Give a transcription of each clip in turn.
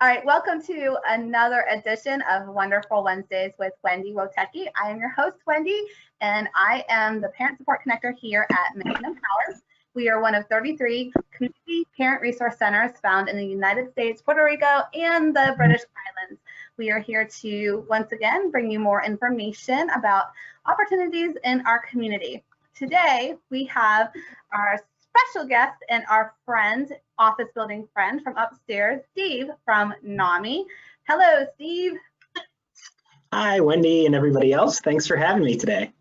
All right, welcome to another edition of Wonderful Wednesdays with Wendi Wotecki. I am your host, Wendi, and I am the Parent Support Connector here at Mission Empowers. We are one of 33 community parent resource centers found in the United States, Puerto Rico, and the British Islands. We are here to, once again, bring you more information about opportunities in our community. Today, we have our special guest and our friend, office building friend from upstairs, Steve from NAMI. Hello, Steve. Hi, Wendy and everybody else. Thanks for having me today.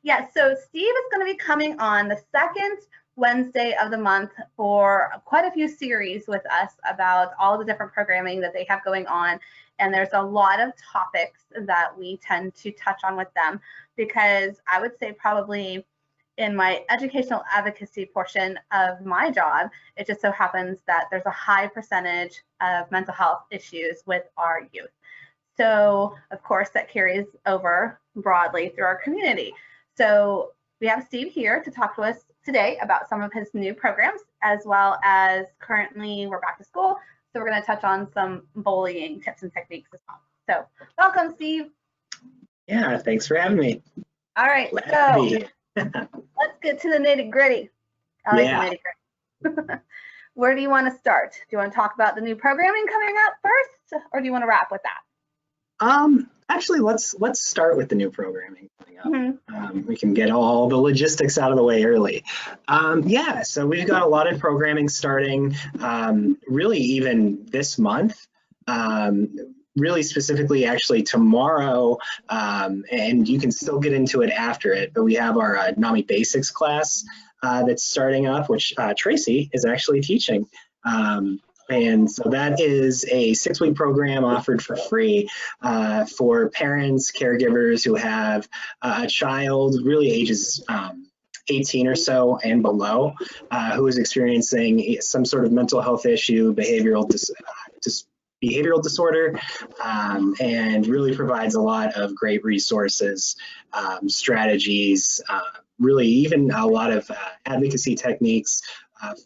Yeah, so Steve is going to be coming on the second Wednesday of the month for quite a few series with us about all the different programming that they have going on. And there's a lot of topics that we tend to touch on with them because I would say probably in my educational advocacy portion of my job, it just so happens that there's a high percentage of mental health issues with our youth. So, of course, that carries over broadly through our community. So we have Steve here to talk to us today about some of his new programs, as well as currently we're back to school. So we're going to touch on some bullying tips and techniques as well. So welcome, Steve. Yeah, thanks for having me. All right, so let's get to the nitty gritty. I like the nitty gritty. Where do you want to start? Do you want to talk about the new programming coming up first, or do you want to wrap with that? Actually, let's start with the new programming coming up. We can get all the logistics out of the way early. Yeah, so we've got a lot of programming starting really even this month. Really specifically actually tomorrow, and you can still get into it after it, but we have our NAMI Basics class that's starting up, which Tracy is actually teaching. And so that is a 6-week program offered for free for parents, caregivers who have a child really ages 18 or so and below who is experiencing some sort of mental health issue, behavioral disorder, and really provides a lot of great resources, strategies, really even a lot of advocacy techniques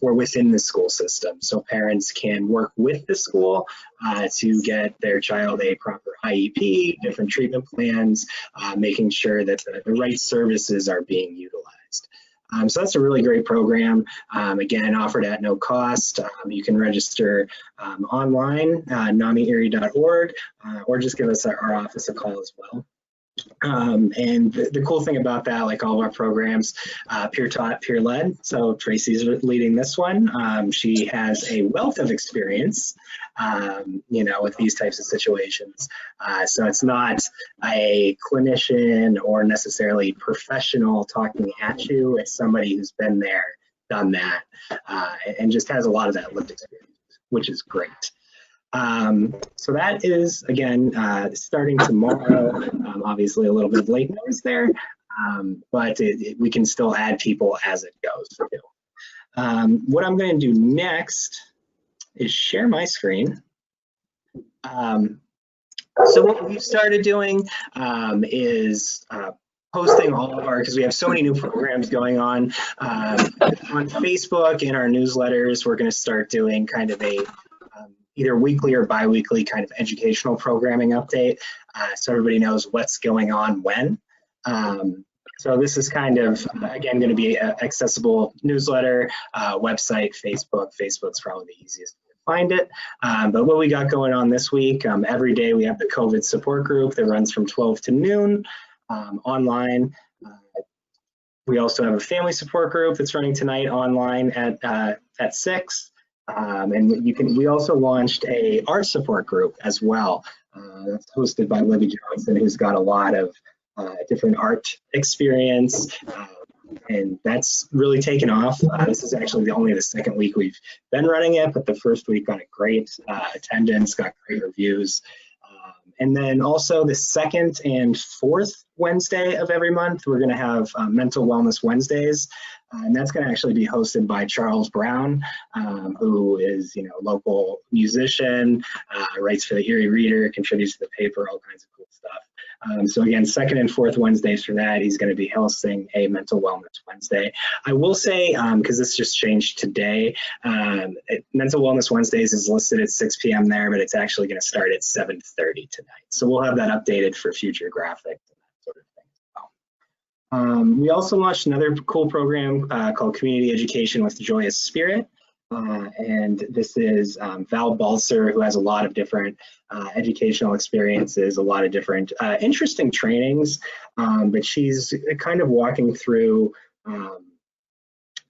for within the school system. So parents can work with the school to get their child a proper IEP, different treatment plans, making sure that the right services are being utilized. So that's a really great program, again, offered at no cost. You can register online, namieri.org, or just give us our office a call as well. And the cool thing about that, like all of our programs, peer taught, peer led. So Tracy's leading this one. She has a wealth of experience, with these types of situations. So it's not a clinician or necessarily professional talking at you. It's somebody who's been there, done that, and just has a lot of that lived experience, which is great. So that is, again, starting tomorrow, obviously a little bit of late notice there, but we can still add people as it goes. What I'm going to do next is share my screen. So what we've started doing is posting all of our, because we have so many new programs going on Facebook, in our newsletters. We're going to start doing kind of a either weekly or bi-weekly kind of educational programming update, so everybody knows what's going on when. So this is kind of, again, going to be an accessible newsletter, website, Facebook. Facebook's probably the easiest to find it. But what we got going on this week, every day we have the COVID support group that runs from 12 to noon online. We also have a family support group that's running tonight online at 6. And we also launched a art support group as well. That's hosted by Libby Johnson, who's got a lot of different art experience, and that's really taken off. This is actually only the second week we've been running it, but the first week got a great attendance, got great reviews. And then also the second and fourth Wednesday of every month, we're going to have Mental Wellness Wednesdays. And that's going to actually be hosted by Charles Brown, who is, a local musician, writes for the Erie Reader, contributes to the paper, all kinds of cool stuff. So again, second and fourth Wednesdays for that, he's going to be hosting a Mental Wellness Wednesday. I will say, because this just changed today, Mental Wellness Wednesdays is listed at 6 p.m. there, but it's actually going to start at 7:30 tonight. So we'll have that updated for future graphics and that sort of thing as well. We also launched another cool program called Community Education with Joyous Spirit. And this is Val Balser, who has a lot of different educational experiences, a lot of different interesting trainings, but she's kind of walking through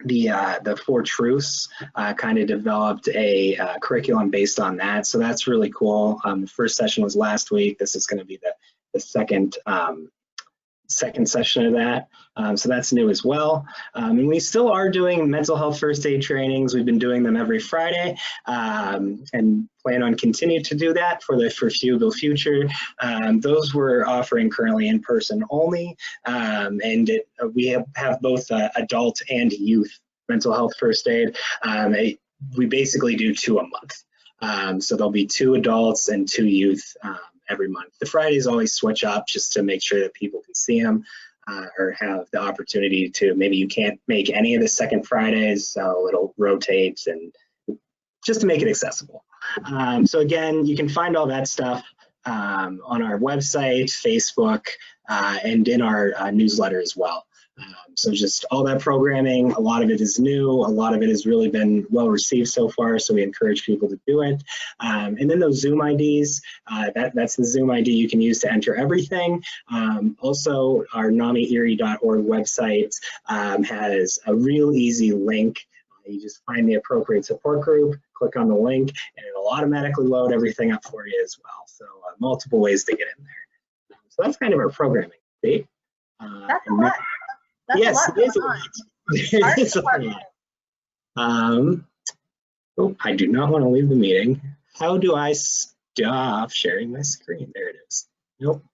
the four truths, kind of developed a curriculum based on that. So that's really cool. The first session was last week. This is going to be the second session of that. So that's new as well. And we still are doing mental health first aid trainings. We've been doing them every Friday and plan on continuing to do that for the foreseeable future. Those we're offering currently in person only. We have both adult and youth mental health first aid. We basically do 2 a month. So there'll be 2 adults and 2 youth every month. The Fridays always switch up just to make sure that people can see them or have the opportunity to, maybe you can't make any of the second Fridays, so it'll rotate and just to make it accessible. So again, you can find all that stuff on our website, Facebook, and in our newsletter as well. So just all that programming, a lot of it is new, a lot of it has really been well received so far, so we encourage people to do it. And then those Zoom IDs, that's the Zoom ID you can use to enter everything. Also, our NAMIErie.org website has a real easy link. You just find the appropriate support group, click on the link, and it'll automatically load everything up for you as well. So multiple ways to get in there. So that's kind of our programming. See? That's a lot. That's yes, a lot. it is a lot. It is a lot. Oh, I do not want to leave the meeting. How do I stop sharing my screen? There it is. Nope.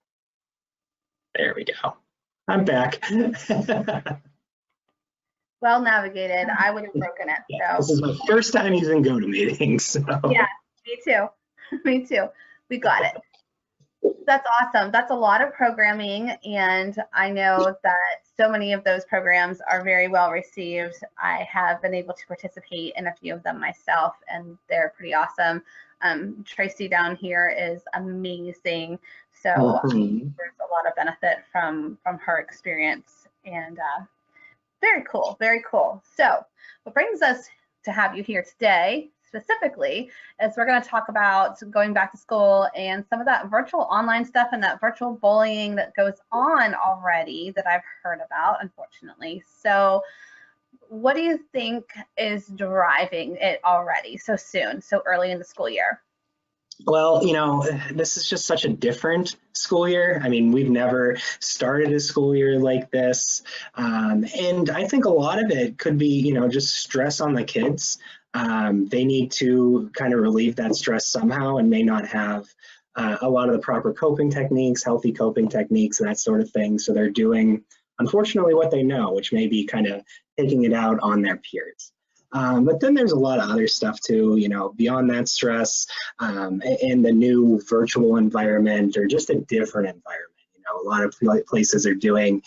There we go. I'm back. Well navigated. I would have broken it. Yeah, So this is my first time using GoToMeeting. So. yeah, me too. Me too. We got it. That's awesome. That's a lot of programming, and I know that so many of those programs are very well received. I have been able to participate in a few of them myself, and they're pretty awesome. Tracy down here is amazing. So there's a lot of benefit from her experience, and very cool, very cool. So what brings us to have you here today specifically is we're going to talk about going back to school and some of that virtual online stuff and that virtual bullying that goes on already that I've heard about, unfortunately. So what do you think is driving it already so soon, so early in the school year? Well, you know, this is just such a different school year. I mean, we've never started a school year like this. And I think a lot of it could be, you know, just stress on the kids. They need to kind of relieve that stress somehow and may not have a lot of the proper coping techniques, healthy coping techniques, that sort of thing. So they're doing, unfortunately, what they know, which may be kind of taking it out on their peers. But then there's a lot of other stuff too, you know, beyond that stress and the new virtual environment or just a different environment. You know, a lot of places are doing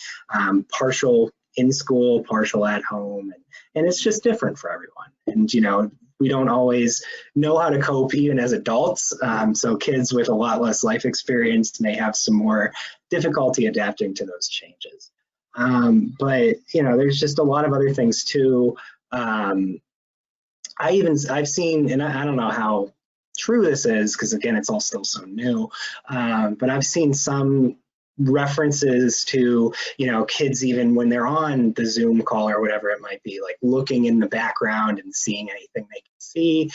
partial in school, partial at home, and it's just different for everyone. And, you know, we don't always know how to cope even as adults. So kids with a lot less life experience may have some more difficulty adapting to those changes. But, you know, there's just a lot of other things too. I've seen, and I don't know how true this is, because again, it's all still so new, but I've seen some references to, you know, kids even when they're on the Zoom call or whatever it might be, like looking in the background and seeing anything they can see.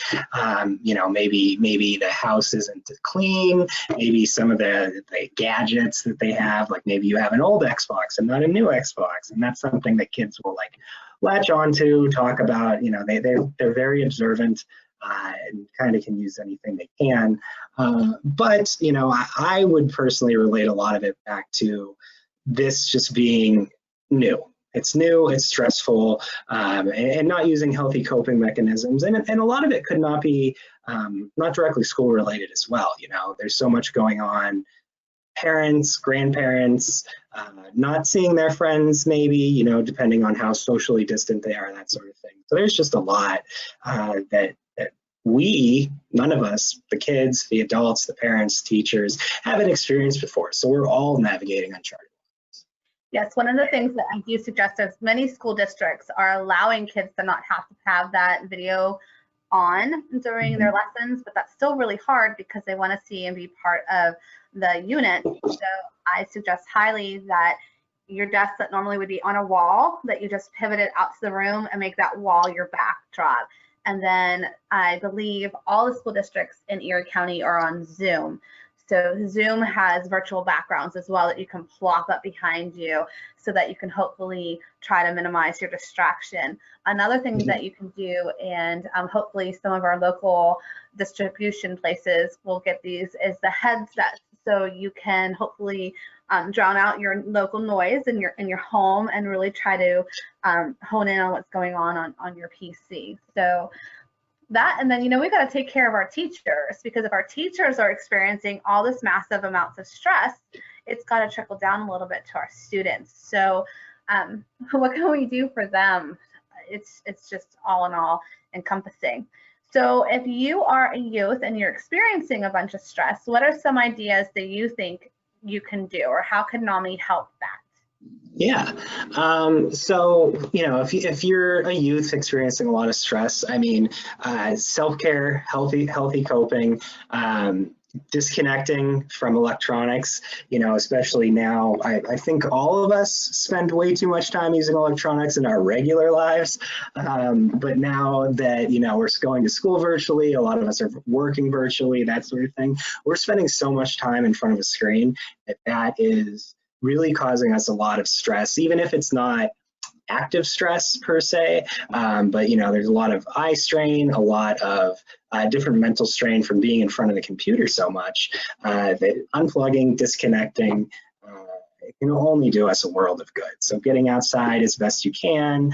You know, maybe the house isn't clean, maybe some of the gadgets that they have, like maybe you have an old Xbox and not a new Xbox, and that's something that kids will like latch on to, talk about. You know, they're very observant and kind of can use anything they can. But, you know, I would personally relate a lot of it back to this just being new. It's new, it's stressful, and not using healthy coping mechanisms. And a lot of it could not be not directly school related as well. You know, there's so much going on parents, grandparents, not seeing their friends maybe, you know, depending on how socially distant they are, that sort of thing. So there's just a lot that we, none of us, the kids, the adults, the parents, teachers, haven't experienced before. So we're all navigating uncharted. Yes, one of the things that I do suggest is many school districts are allowing kids to not have to have that video on during their lessons, but that's still really hard because they want to see and be part of the unit. So I suggest highly that your desk that normally would be on a wall, that you just pivot it out to the room and make that wall your backdrop. And then I believe all the school districts in Erie County are on Zoom. So Zoom has virtual backgrounds as well that you can plop up behind you so that you can hopefully try to minimize your distraction. Another thing that you can do, and hopefully some of our local distribution places will get these, is the headsets. So you can hopefully drown out your local noise in your home and really try to hone in on what's going on your PC. So that, and then, you know, we've got to take care of our teachers, because if our teachers are experiencing all this massive amounts of stress, it's got to trickle down a little bit to our students. So what can we do for them? It's just all in all encompassing. So if you are a youth and you're experiencing a bunch of stress, what are some ideas that you think you can do, or how can NAMI help that? Yeah. So, you know, if you're a youth experiencing a lot of stress, I mean, self-care, healthy coping, disconnecting from electronics, you know, especially now, I think all of us spend way too much time using electronics in our regular lives. But now that, you know, we're going to school virtually, a lot of us are working virtually, that sort of thing, we're spending so much time in front of a screen that is really causing us a lot of stress, even if it's not active stress per se, but you know, there's a lot of eye strain, a lot of different mental strain from being in front of the computer so much that unplugging, disconnecting, it can only do us a world of good. So getting outside as best you can,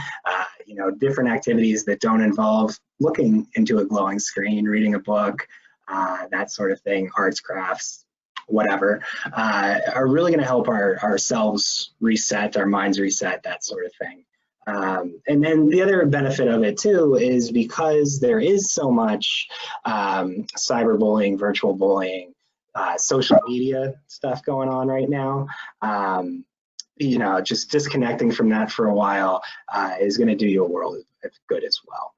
you know, different activities that don't involve looking into a glowing screen, reading a book, that sort of thing, arts, crafts, whatever, are really going to help ourselves reset, our minds reset, that sort of thing. And then the other benefit of it too is because there is so much cyberbullying, virtual bullying, social media stuff going on right now, you know, just disconnecting from that for a while is going to do you a world of good as well.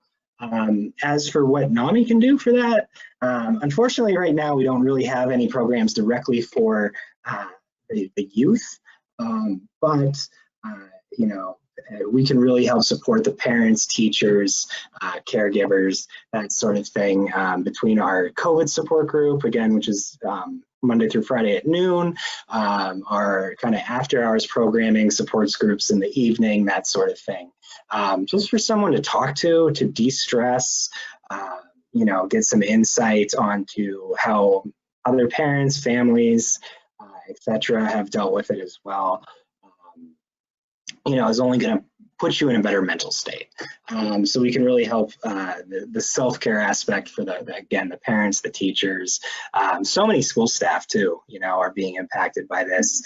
As for what NAMI can do for that, unfortunately right now we don't really have any programs directly for the youth, but you know, we can really help support the parents, teachers, caregivers, that sort of thing, between our COVID support group, again, which is Monday through Friday at noon, our kind of after hours programming, supports groups in the evening, that sort of thing. Just for someone to talk to de-stress, you know, get some insight onto how other parents, families, etc. have dealt with it as well. You know, is only going to put you in a better mental state. So we can really help the self-care aspect for again, the parents, the teachers, so many school staff too, you know, are being impacted by this,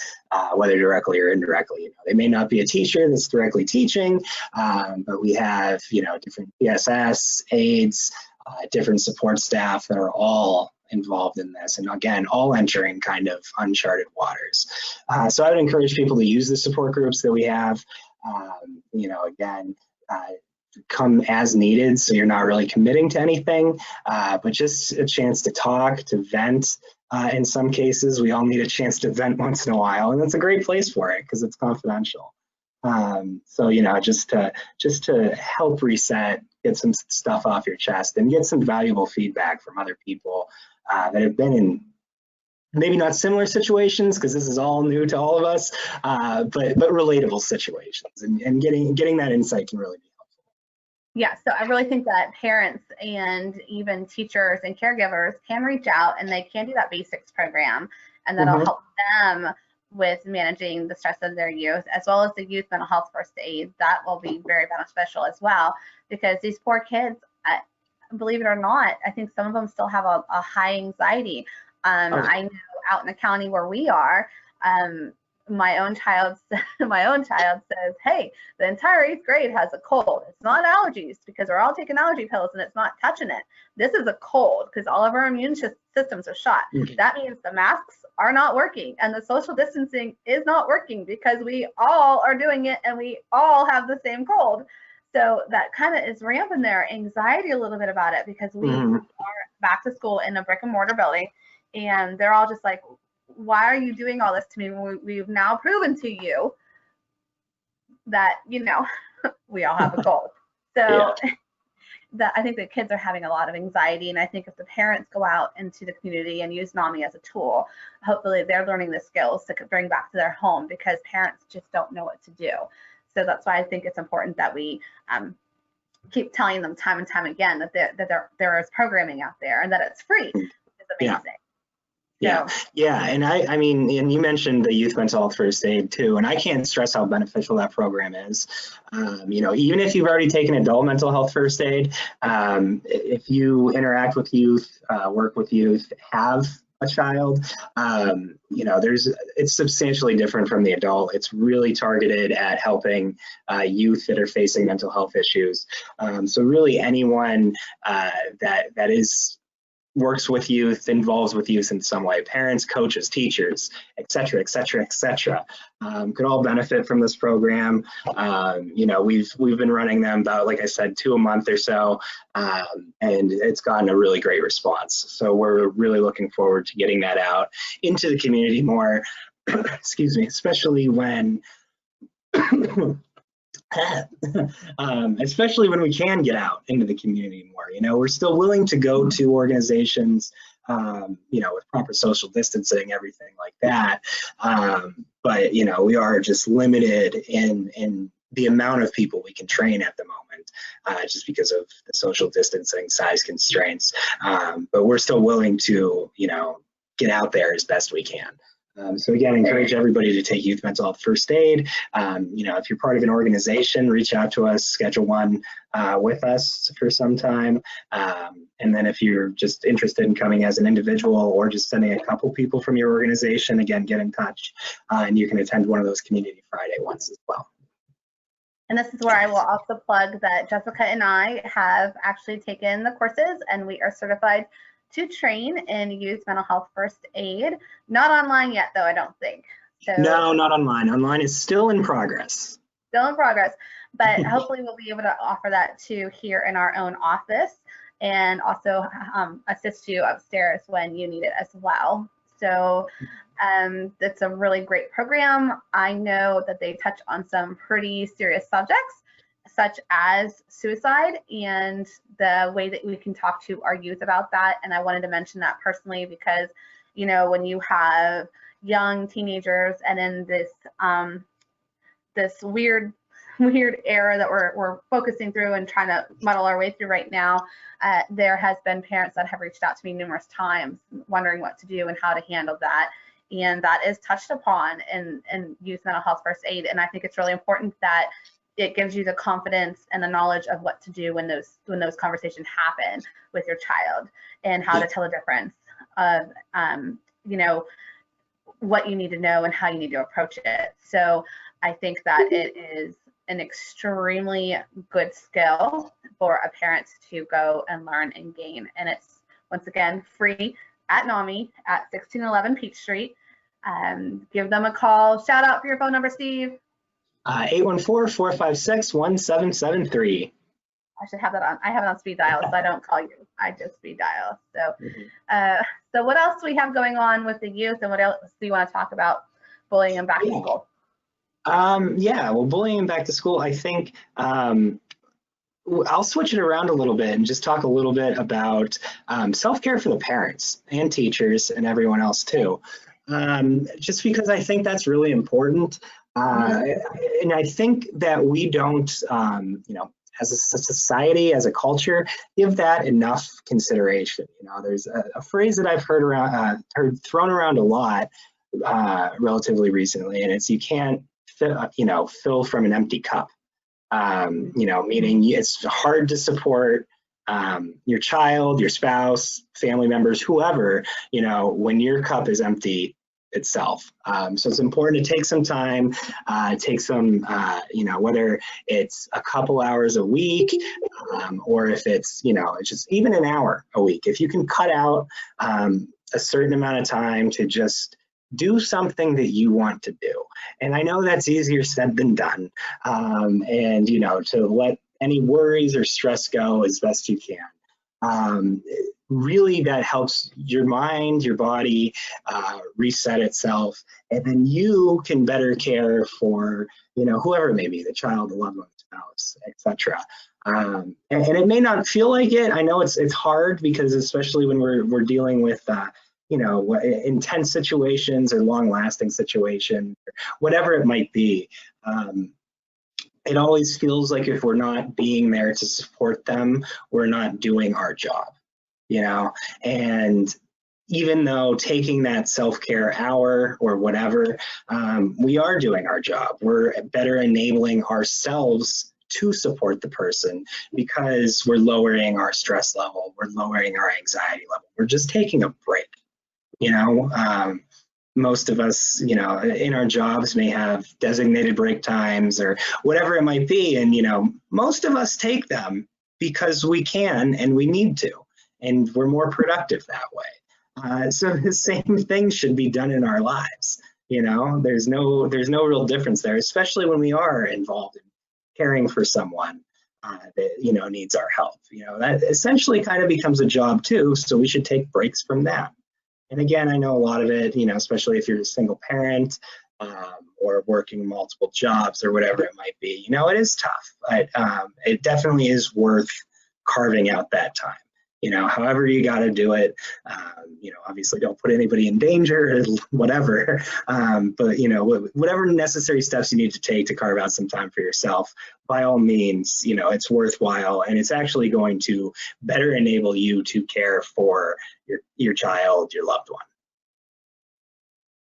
whether directly or indirectly. You know, they may not be a teacher that's directly teaching, but we have, you know, different PSS, aides, different support staff that are all involved in this, and again, all entering kind of uncharted waters. So I would encourage people to use the support groups that we have. You know, again, come as needed, so you're not really committing to anything, but just a chance to talk, to vent. In some cases, we all need a chance to vent once in a while, and that's a great place for it because it's confidential. So, you know, just to help reset, get some stuff off your chest, and get some valuable feedback from other people that have been in maybe not similar situations, because this is all new to all of us, but relatable situations, and getting that insight can really be helpful. Yeah, so I really think that parents and even teachers and caregivers can reach out, and they can do that basics program, and that'll help them with managing the stress of their youth, as well as the youth mental health first aid. That will be very beneficial as well, because these poor kids, believe it or not, I think some of them still have a high anxiety. I know out in a county where we are, my own child says, hey, the entire 8th grade has a cold. It's not allergies because we're all taking allergy pills and it's not touching it. This is a cold because all of our immune systems are shot. That means the masks are not working and the social distancing is not working because we all are doing it and we all have the same cold. So that kind of is ramping their anxiety a little bit about it because we are back to school in a brick and mortar building, and they're all just like, why are you doing all this to me? We've now proven to you that, you know, we all have a cold. So I think the kids are having a lot of anxiety, and I think if the parents go out into the community and use NAMI as a tool, hopefully they're learning the skills to bring back to their home because parents just don't know what to do. So that's why I think it's important that we keep telling them time and time again that there is programming out there and that it's free, which is amazing. Yeah, and I mean, and you mentioned the youth mental health first aid too, and I can't stress how beneficial that program is. You know, even if you've already taken adult mental health first aid, if you interact with youth, work with youth, have a child, you know, it's substantially different from the adult. It's really targeted at helping youth that are facing mental health issues. So really anyone that works with youth, involves with youth in some way, parents, coaches, teachers, et cetera, could all benefit from this program. You know, we've been running them about, like I said, 2 a month or so, and it's gotten a really great response. So we're really looking forward to getting that out into the community more, excuse me, especially when especially when we can get out into the community more. You know, we're still willing to go to organizations, you know, with proper social distancing, everything like that. But, you know, we are just limited in the amount of people we can train at the moment, just because of the social distancing size constraints. But we're still willing to, you know, get out there as best we can. So again, encourage everybody to take youth mental health first aid. You know, if you're part of an organization, reach out to us, schedule one with us for some time. And then if you're just interested in coming as an individual or just sending a couple people from your organization, again, get in touch and you can attend one of those Community Friday ones as well. And this is where I will also plug that Jessica and I have actually taken the courses and we are certified to train in youth mental health first aid. Not online yet, though, I don't think. So, no, not online. Online is still in progress. Still in progress, but hopefully we'll be able to offer that too here in our own office and also assist you upstairs when you need it as well. So it's a really great program. I know that they touch on some pretty serious subjects, such as suicide and the way that we can talk to our youth about that. And I wanted to mention that personally because, you know, when you have young teenagers and in this this weird era that we're focusing through and trying to muddle our way through right now, there has been parents that have reached out to me numerous times wondering what to do and how to handle that. And that is touched upon in youth mental health first aid. And I think it's really important that it gives you the confidence and the knowledge of what to do when those conversations happen with your child and how to tell the difference of you know, what you need to know and how you need to approach it. So I think that it is an extremely good skill for a parent to go and learn and gain. And it's, once again, free at NAMI at 1611 Peach Street. Give them a call. Shout out for your phone number, Steve. 814-456-1773. I should have that on. I have it on speed dial, so I don't call you. I just speed dial. So, so what else do we have going on with the youth, and what else do you want to talk about bullying and back to school? Yeah, well, bullying and back to school, I think I'll switch it around a little bit and just talk a little bit about self-care for the parents and teachers and everyone else too. Just because I think that's really important. And I think that we don't, you know, as a society, as a culture, give that enough consideration. You know, there's a phrase that I've heard thrown around a lot relatively recently, and it's you can't fill from an empty cup. You know, meaning it's hard to support your child, your spouse, family members, whoever, when your cup is empty itself. So it's important to take some time, take some, whether it's a couple hours a week, or if it's, it's just even an hour a week. If you can cut out a certain amount of time to just do something that you want to do. And I know that's easier said than done. And, to let any worries or stress go as best you can. Really, that helps your mind, your body reset itself, and then you can better care for, whoever it may be, the child, the loved one, spouse, etc. And it may not feel like it. I know it's hard because especially when we're dealing with intense situations or long-lasting situations, whatever it might be. It always feels like if we're not being there to support them, we're not doing our job, and even though taking that self-care hour or whatever, we are doing our job. We're better enabling ourselves to support the person because we're lowering our stress level, we're lowering our anxiety level. We're just taking a break, most of us, in our jobs may have designated break times or whatever it might be. And, most of us take them because we can and we need to, and we're more productive that way. So the same thing should be done in our lives. There's no real difference there, especially when we are involved in caring for someone that, needs our help. That essentially kind of becomes a job too. So we should take breaks from that. And again, I know a lot of it, especially if you're a single parent or working multiple jobs or whatever it might be, it is tough, but it definitely is worth carving out that time. However you got to do it, obviously don't put anybody in danger or whatever, but, whatever necessary steps you need to take to carve out some time for yourself, by all means, it's worthwhile, and it's actually going to better enable you to care for your child, your loved one.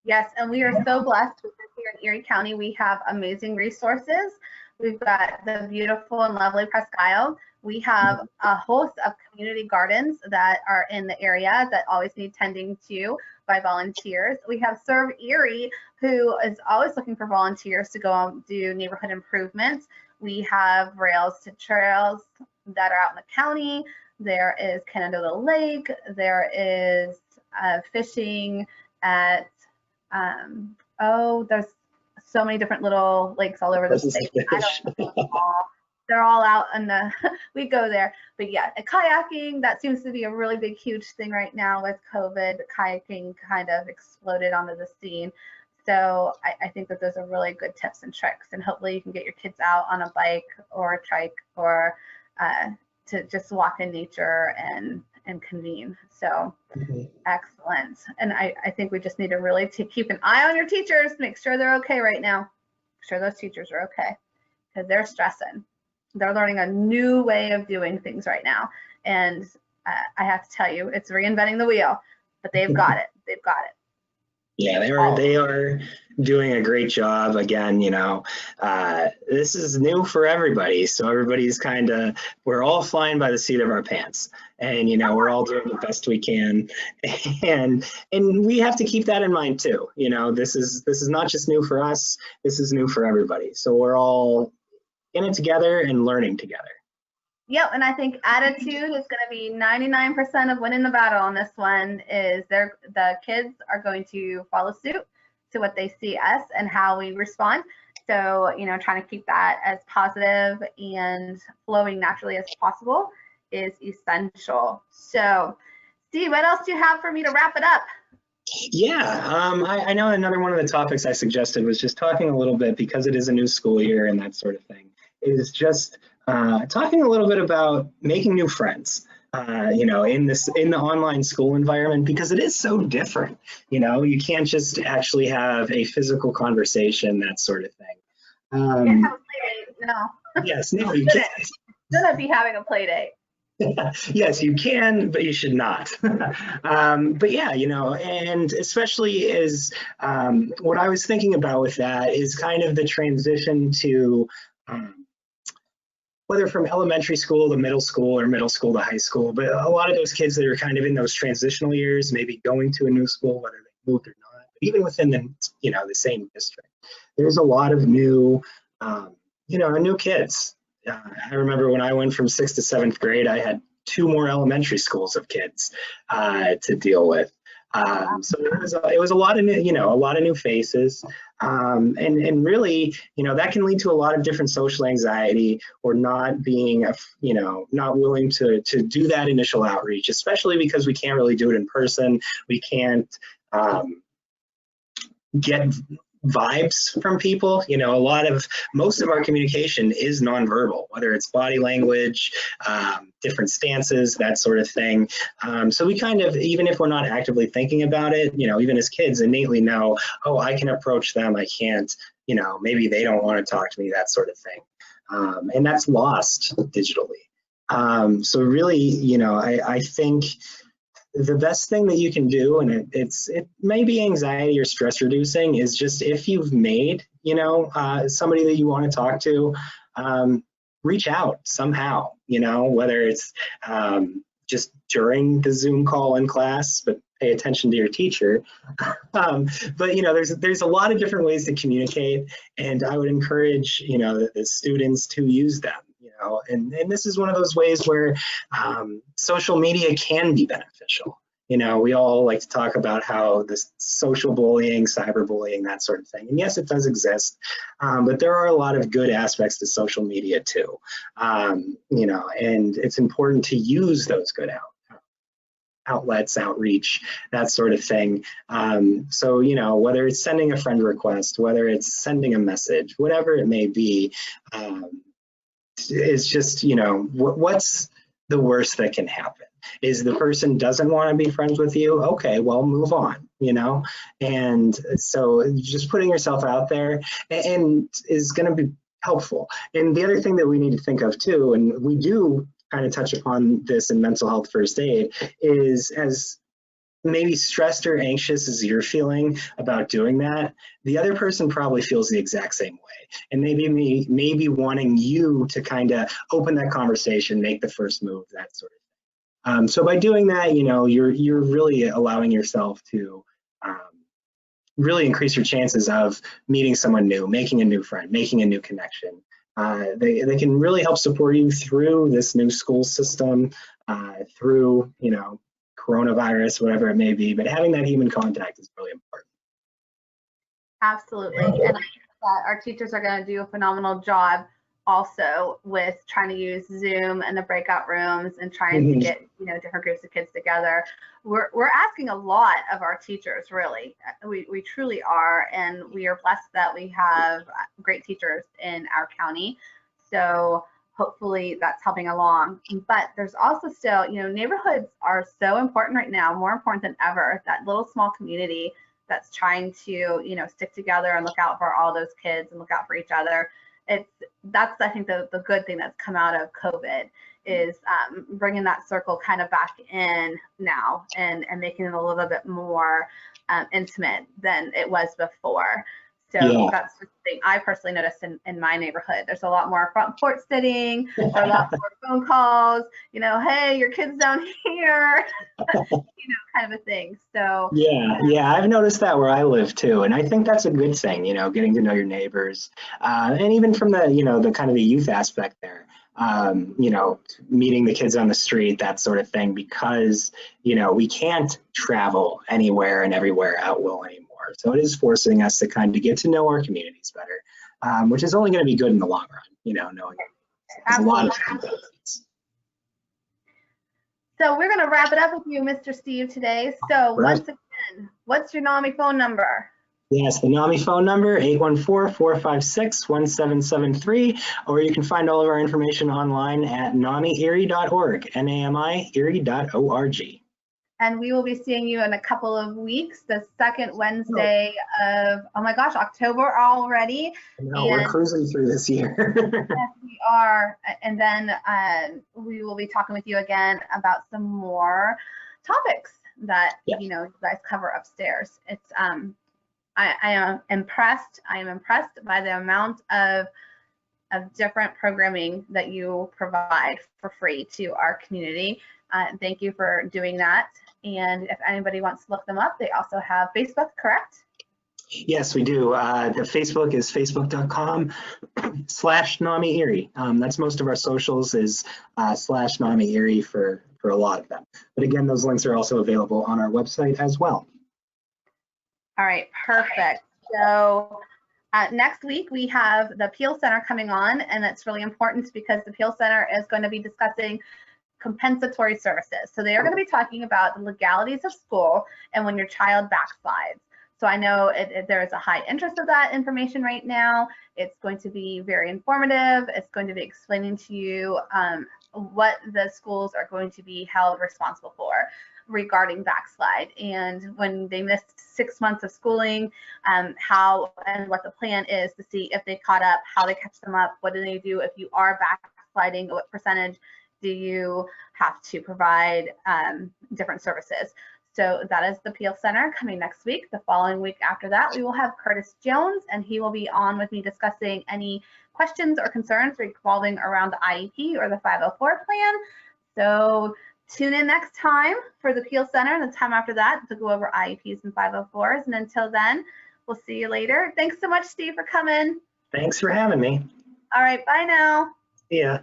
Yes, and we are so blessed because here in Erie County, we have amazing resources. We've got the beautiful and lovely Presque Isle. We have a host of community gardens that are in the area that always need tending to by volunteers. We have Serve Erie, who is always looking for volunteers to go and do neighborhood improvements. We have Rails to Trails that are out in the county. There is Canandaigua Lake. There is fishing at, there's so many different little lakes all over the state. I don't know. They're all out and we go there. But yeah, kayaking, that seems to be a really big, huge thing right now with COVID. Kayaking kind of exploded onto the scene. So I think that those are really good tips and tricks. And hopefully you can get your kids out on a bike or a trike or to just walk in nature and convene. So excellent. And I think we just need to really keep an eye on your teachers, make sure they're okay right now. Make sure those teachers are okay because they're stressing. They're learning a new way of doing things right now. And I have to tell you, it's reinventing the wheel, but they've got it. They've got it. Yeah, they are doing a great job. Again, this is new for everybody. So everybody's we're all flying by the seat of our pants, and, we're all doing the best we can. And we have to keep that in mind too. This is not just new for us. This is new for everybody. So we're all in it together and learning together. Yep, and I think attitude is going to be 99% of winning the battle on this one. Is the kids are going to follow suit to what they see us and how we respond. So, trying to keep that as positive and flowing naturally as possible is essential. So, Steve, what else do you have for me to wrap it up? Yeah, I know another one of the topics I suggested was just talking a little bit, because it is a new school year and that sort of thing, is just talking a little bit about making new friends, in the online school environment, because it is so different. You can't just actually have a physical conversation, that sort of thing. Can't have a play date, no. Yes, no, you can't. Shouldn't be having a play date. Yes, you can, but you should not. But yeah, and especially as what I was thinking about with that is kind of the transition to whether from elementary school to middle school or middle school to high school, but a lot of those kids that are kind of in those transitional years, maybe going to a new school, whether they moved or not, even within the, the same district, there's a lot of new, new kids. I remember when I went from 6th to 7th grade, I had 2 more elementary schools of kids to deal with. So it was a lot of new faces, and really, that can lead to a lot of different social anxiety, or not being, not willing to do that initial outreach, especially because we can't really do it in person. We can't get vibes from people. Most of our communication is nonverbal, whether it's body language, different stances, that sort of thing. So we kind of, even if we're not actively thinking about it, even as kids, innately know, oh, I can approach them. I can't, maybe they don't want to talk to me, that sort of thing. And that's lost digitally. So really, I think the best thing that you can do, and it may be anxiety or stress reducing, is just, if you've made, somebody that you want to talk to, reach out somehow, whether it's just during the Zoom call in class, but pay attention to your teacher. But there's a lot of different ways to communicate, and I would encourage the students to use them. And this is one of those ways where social media can be beneficial. We all like to talk about how this social bullying, cyberbullying, that sort of thing. And yes, it does exist, but there are a lot of good aspects to social media too. And it's important to use those good outlets, outreach, that sort of thing. So, whether it's sending a friend request, whether it's sending a message, whatever it may be, it's just, what's the worst that can happen? Is the person doesn't want to be friends with you? Okay, well, move on, And so just putting yourself out there and is going to be helpful. And the other thing that we need to think of too, and we do kind of touch upon this in mental health first aid, is as maybe stressed or anxious as you're feeling about doing that, the other person probably feels the exact same way. And maybe wanting you to kind of open that conversation, make the first move, that sort of thing. So by doing that, you're really allowing yourself to really increase your chances of meeting someone new, making a new friend, making a new connection. They can really help support you through this new school system, through, coronavirus, whatever it may be, but having that human contact is really important. Absolutely. And I think that our teachers are going to do a phenomenal job also with trying to use Zoom and the breakout rooms and trying to get, different groups of kids together. We're asking a lot of our teachers, really. We truly are, and we are blessed that we have great teachers in our county. So hopefully that's helping along. But there's also still, neighborhoods are so important right now, more important than ever. That little small community that's trying to, stick together and look out for all those kids and look out for each other. That's I think the good thing that's come out of COVID is bringing that circle kind of back in now and making it a little bit more intimate than it was before. So that's the thing I personally noticed in my neighborhood. There's a lot more front porch sitting, or a lot more phone calls, hey, your kid's down here, kind of a thing. So yeah, I've noticed that where I live too. And I think that's a good thing, getting to know your neighbors. And even from the, the kind of the youth aspect there, meeting the kids on the street, that sort of thing, because, we can't travel anywhere and everywhere at will anymore. So it is forcing us to kind of get to know our communities better, which is only going to be good in the long run, knowing there's a lot of benefits. So we're going to wrap it up with you, Mr. Steve, today. So once again, what's your NAMI phone number? Yes, the NAMI phone number, 814-456-1773, or you can find all of our information online at namierie.org, NAMI-Erie.org. And we will be seeing you in a couple of weeks, the second Wednesday of, oh my gosh, October already. No, we're cruising through this year. Yes, we are. And then we will be talking with you again about some more topics that, you guys cover upstairs. It's, I am impressed. I am impressed by the amount of of different programming that you provide for free to our community. Thank you for doing that. And if anybody wants to look them up, they also have Facebook, correct? Yes, we do. The Facebook is facebook.com/NAMI Erie. That's most of our socials is /NAMI Erie for a lot of them. But again, those links are also available on our website as well. All right, perfect. So next week we have the Appeal Center coming on, and that's really important because the Appeal Center is going to be discussing compensatory services. So they are going to be talking about the legalities of school and when your child backslides. So I know there is a high interest of that information right now. It's going to be very informative. It's going to be explaining to you what the schools are going to be held responsible for regarding backslide, and when they missed 6 months of schooling, how and what the plan is to see if they caught up, how they catch them up, what do they do if you are backsliding, what percentage do you have to provide different services. So that is the Appeal Center coming next week. The following week after that, we will have Curtis Jones, and he will be on with me discussing any questions or concerns revolving around the IEP or the 504 plan. So tune in next time for the Appeal Center and the time after that to go over IEPs and 504s. And until then, we'll see you later. Thanks so much, Steve, for coming. Thanks for having me. All right, bye now. See ya.